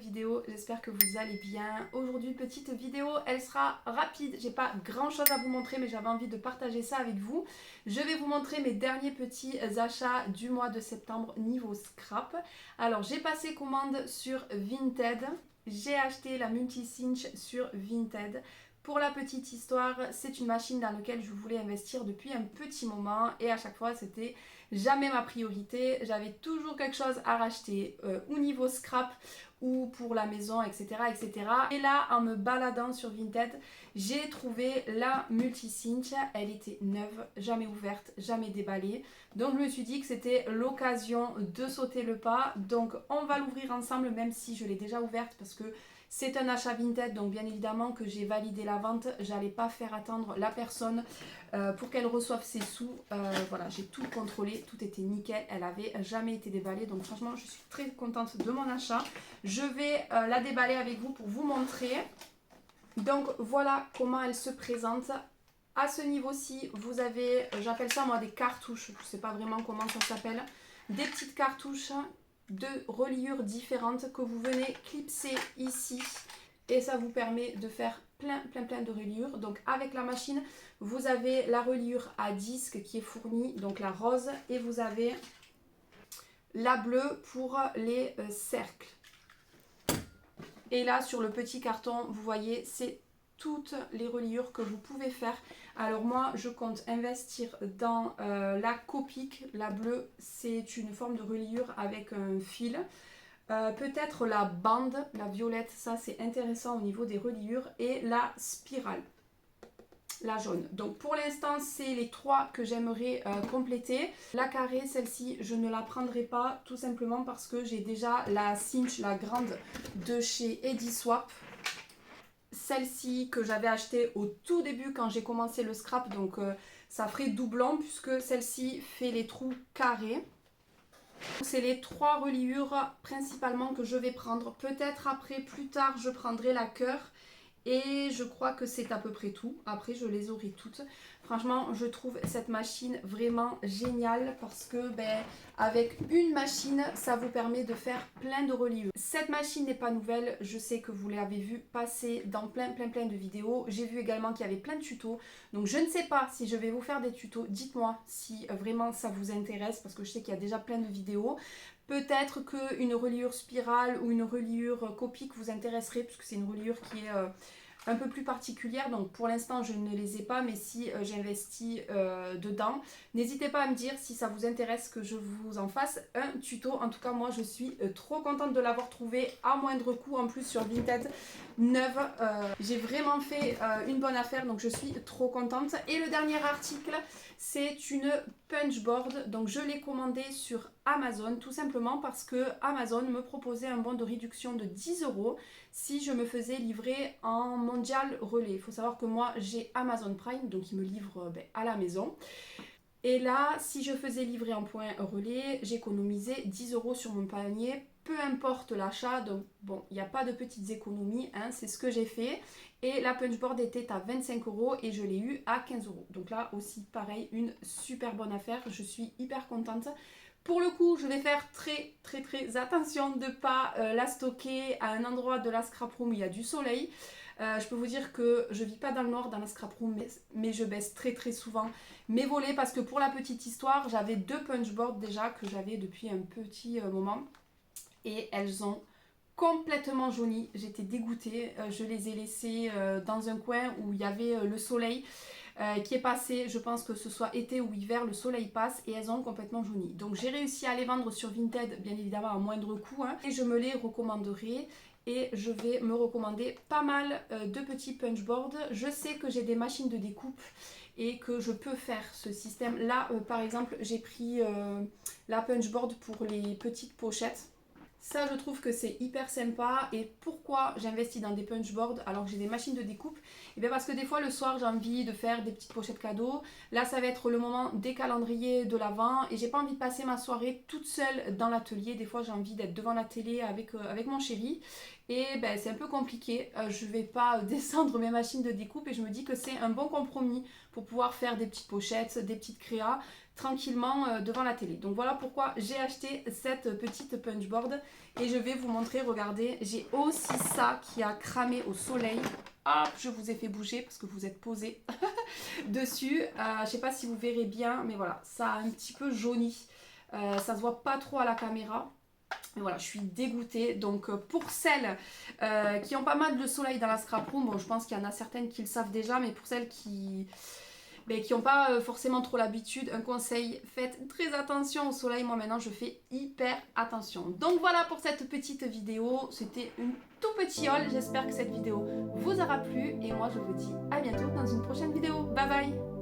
vidéo, j'espère que vous allez bien. Aujourd'hui, petite vidéo, elle sera rapide, j'ai pas grand chose à vous montrer mais j'avais envie de partager ça avec vous. Je vais vous montrer mes derniers petits achats du mois de septembre niveau scrap. Alors j'ai passé commande sur Vinted, j'ai acheté la multi-cinch sur Vinted. Pour la petite histoire, c'est une machine dans laquelle je voulais investir depuis un petit moment et à chaque fois c'était jamais ma priorité. J'avais toujours quelque chose à racheter au niveau scrap ou pour la maison, etc., etc. Et là, en me baladant sur Vinted, j'ai trouvé la multi-cinch. Elle était neuve, jamais ouverte, jamais déballée. Donc je me suis dit que c'était l'occasion de sauter le pas. Donc on va l'ouvrir ensemble, même si je l'ai déjà ouverte parce que c'est un achat Vinted, donc bien évidemment que j'ai validé la vente. J'allais pas faire attendre la personne pour qu'elle reçoive ses sous. Voilà, j'ai tout contrôlé, tout était nickel. Elle avait jamais été déballée, donc franchement, je suis très contente de mon achat. Je vais la déballer avec vous pour vous montrer. Donc voilà comment elle se présente. À ce niveau-ci, vous avez, j'appelle ça moi des cartouches. Je sais pas vraiment comment ça s'appelle. Des petites cartouches de reliures différentes que vous venez clipser ici et ça vous permet de faire plein de reliures. Donc avec la machine, vous avez la reliure à disque qui est fournie, donc la rose, et vous avez la bleue pour les cercles. Et là sur le petit carton, vous voyez, c'est toutes les reliures que vous pouvez faire. Alors moi je compte investir dans la Copic, la bleue, c'est une forme de reliure avec un fil. Peut-être la bande, la violette, ça c'est intéressant au niveau des reliures, et la spirale, la jaune. Donc pour l'instant c'est les trois que j'aimerais compléter. La carrée, celle-ci je ne la prendrai pas tout simplement parce que j'ai déjà la cinch, la grande de chez Ediswap. Celle-ci que j'avais achetée au tout début quand j'ai commencé le scrap, donc ça ferait doublon puisque celle-ci fait les trous carrés. C'est les trois reliures principalement que je vais prendre. Peut-être après, plus tard, je prendrai la cœur. Et je crois que c'est à peu près tout. Après, je les aurai toutes. Franchement, je trouve cette machine vraiment géniale parce que avec une machine, ça vous permet de faire plein de reliures. Cette machine n'est pas nouvelle. Je sais que vous l'avez vu passer dans plein de vidéos. J'ai vu également qu'il y avait plein de tutos. Donc, je ne sais pas si je vais vous faire des tutos. Dites-moi si vraiment ça vous intéresse parce que je sais qu'il y a déjà plein de vidéos. Peut-être qu'une reliure spirale ou une reliure Copic vous intéresserait puisque c'est une reliure qui est un peu plus particulière. Donc pour l'instant je ne les ai pas, mais si j'investis dedans, n'hésitez pas à me dire si ça vous intéresse que je vous en fasse un tuto. En tout cas moi je suis trop contente de l'avoir trouvé à moindre coût en plus sur Vinted, neuve. J'ai vraiment fait une bonne affaire, donc je suis trop contente. Et le dernier article, c'est une punchboard. Donc je l'ai commandé sur Amazon tout simplement parce que Amazon me proposait un bon de réduction de 10 € si je me faisais livrer en mondial relais. Il faut savoir que moi j'ai Amazon Prime, donc il me livre à la maison. Et là, si je faisais livrer en point relais, j'économisais 10 € sur mon panier, peu importe l'achat. Donc bon, il n'y a pas de petites économies, hein, c'est ce que j'ai fait. Et la punchboard était à 25 € et je l'ai eu à 15 €. Donc là aussi, pareil, une super bonne affaire. Je suis hyper contente. Pour le coup, je vais faire très attention de ne pas la stocker à un endroit de la scrap room où il y a du soleil. Je peux vous dire que je vis pas dans le noir dans la scrap room, mais je baisse très souvent mes volets parce que pour la petite histoire, j'avais deux punchboards déjà que j'avais depuis un petit moment et elles ont complètement jauni. J'étais dégoûtée, je les ai laissées dans un coin où il y avait le soleil qui est passé. Je pense que ce soit été ou hiver, le soleil passe et elles ont complètement jauni. Donc j'ai réussi à les vendre sur Vinted, bien évidemment à moindre coût, hein, et je me les recommanderai. Et je vais me recommander pas mal de petits punchboards. Je sais que j'ai des machines de découpe et que je peux faire ce système. Là, par exemple, j'ai pris la punchboard pour les petites pochettes. Ça, je trouve que c'est hyper sympa. Et pourquoi j'investis dans des punchboards alors que j'ai des machines de découpe? Et bien parce que des fois, le soir, j'ai envie de faire des petites pochettes cadeaux. Là, ça va être le moment des calendriers de l'Avent. Et j'ai pas envie de passer ma soirée toute seule dans l'atelier. Des fois, j'ai envie d'être devant la télé avec mon chéri. Et c'est un peu compliqué. Je vais pas descendre mes machines de découpe. Et je me dis que c'est un bon compromis pour pouvoir faire des petites pochettes, des petites créas. tranquillement devant la télé. Donc voilà pourquoi j'ai acheté cette petite punchboard et je vais vous montrer, regardez, j'ai aussi ça qui a cramé au soleil. Hop, je vous ai fait bouger parce que vous êtes posé dessus. Je sais pas si vous verrez bien, mais voilà, ça a un petit peu jauni. Ça se voit pas trop à la caméra. Mais voilà, je suis dégoûtée. Donc pour celles qui ont pas mal de soleil dans la scrap room, bon je pense qu'il y en a certaines qui le savent déjà, mais pour celles qui n'ont pas forcément trop l'habitude, un conseil, faites très attention au soleil. Moi maintenant je fais hyper attention. Donc voilà pour cette petite vidéo, c'était un tout petit haul. J'espère que cette vidéo vous aura plu et moi je vous dis à bientôt dans une prochaine vidéo. Bye bye.